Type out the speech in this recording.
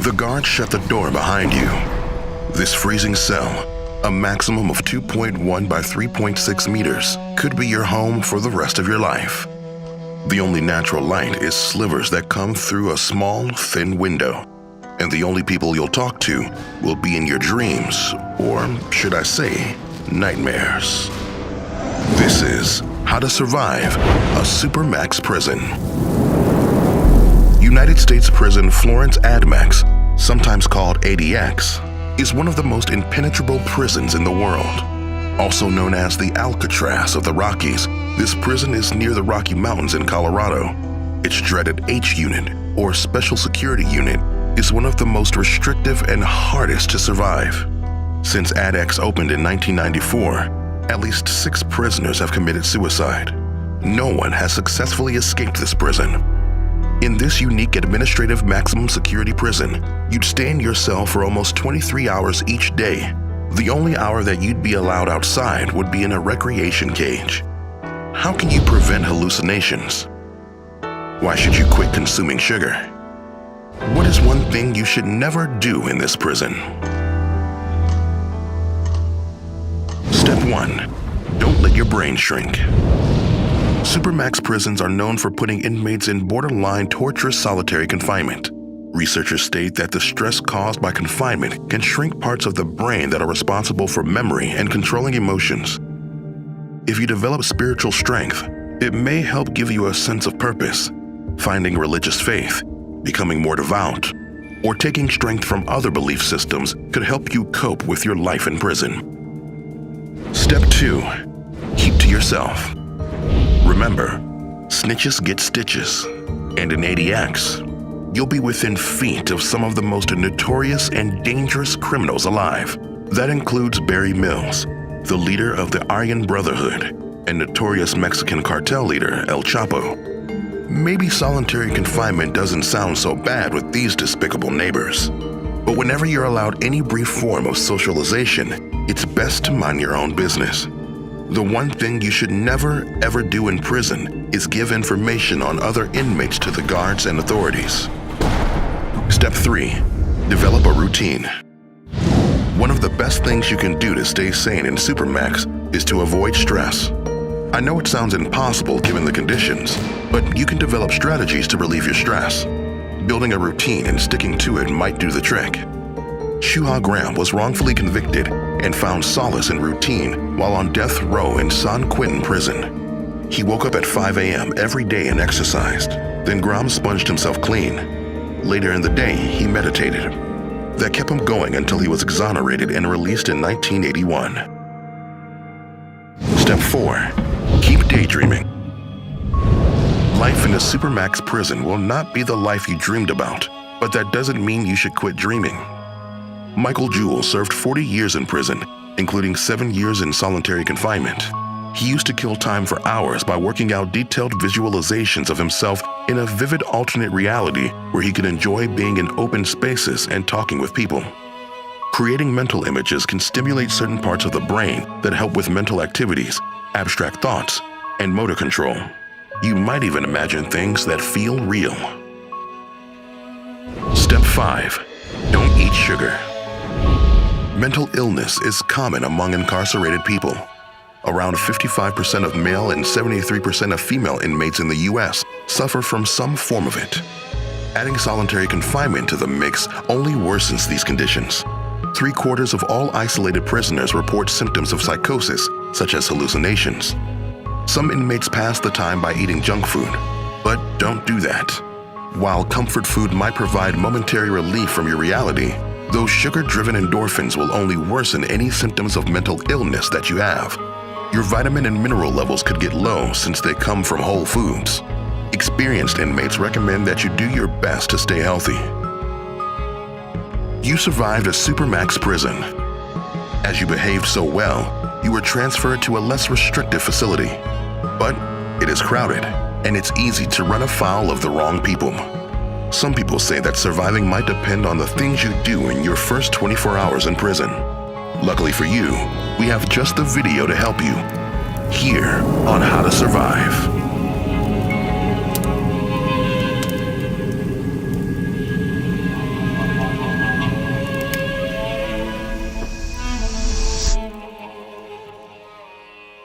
The guards shut the door behind you. This freezing cell, a maximum of 2.1 by 3.6 meters, could be your home for the rest of your life. The only natural light is slivers that come through a small, thin window, and the only people you'll talk to will be in your dreams, or should I say, nightmares. This is How to Survive a Supermax Prison. United States Prison Florence AdMax, sometimes called ADX, is one of the most impenetrable prisons in the world. Also known as the Alcatraz of the Rockies, this prison is near the Rocky Mountains in Colorado. Its dreaded H Unit, or Special Security Unit, is one of the most restrictive and hardest to survive. Since ADX opened in 1994, at least 6 prisoners have committed suicide. No one has successfully escaped this prison. In this unique administrative maximum security prison, you'd stay in your cell for almost 23 hours each day. The only hour that you'd be allowed outside would be in a recreation cage. How can you prevent hallucinations? Why should you quit consuming sugar? What is one thing you should never do in this prison? Step 1. Don't let your brain shrink. Supermax prisons are known for putting inmates in borderline torturous solitary confinement. Researchers state that the stress caused by confinement can shrink parts of the brain that are responsible for memory and controlling emotions. If you develop spiritual strength, it may help give you a sense of purpose. Finding religious faith, becoming more devout, or taking strength from other belief systems could help you cope with your life in prison. Step 2. Keep to yourself. Remember, snitches get stitches, and in ADX, you'll be within feet of some of the most notorious and dangerous criminals alive. That includes Barry Mills, the leader of the Aryan Brotherhood, and notorious Mexican cartel leader El Chapo. Maybe solitary confinement doesn't sound so bad with these despicable neighbors. But whenever you're allowed any brief form of socialization, it's best to mind your own business. The one thing you should never, ever do in prison is give information on other inmates to the guards and authorities. Step 3. Develop a routine. One of the best things you can do to stay sane in Supermax is to avoid stress. I know it sounds impossible given the conditions, but you can develop strategies to relieve your stress. Building a routine and sticking to it might do the trick. Shuha Graham was wrongfully convicted and found solace in routine while on death row in San Quentin prison. He woke up at 5 a.m. every day and exercised. Then Graham sponged himself clean. Later in the day, he meditated. That kept him going until he was exonerated and released in 1981. Step 4. Keep daydreaming. Life in a Supermax prison will not be the life you dreamed about, but that doesn't mean you should quit dreaming. Michael Jewell served 40 years in prison, including 7 years in solitary confinement. He used to kill time for hours by working out detailed visualizations of himself in a vivid alternate reality where he could enjoy being in open spaces and talking with people. Creating mental images can stimulate certain parts of the brain that help with mental activities, abstract thoughts, and motor control. You might even imagine things that feel real. Step 5. Don't eat sugar. Mental illness is common among incarcerated people. Around 55% of male and 73% of female inmates in the U.S. suffer from some form of it. Adding solitary confinement to the mix only worsens these conditions. 3/4 of all isolated prisoners report symptoms of psychosis, such as hallucinations. Some inmates pass the time by eating junk food, but don't do that. While comfort food might provide momentary relief from your reality, those sugar-driven endorphins will only worsen any symptoms of mental illness that you have. Your vitamin and mineral levels could get low since they come from whole foods. Experienced inmates recommend that you do your best to stay healthy. You survived a Supermax prison. As you behaved so well, you were transferred to a less restrictive facility. But it is crowded, and it's easy to run afoul of the wrong people. Some people say that surviving might depend on the things you do in your first 24 hours in prison. Luckily for you, we have just the video to help you, here on How to Survive.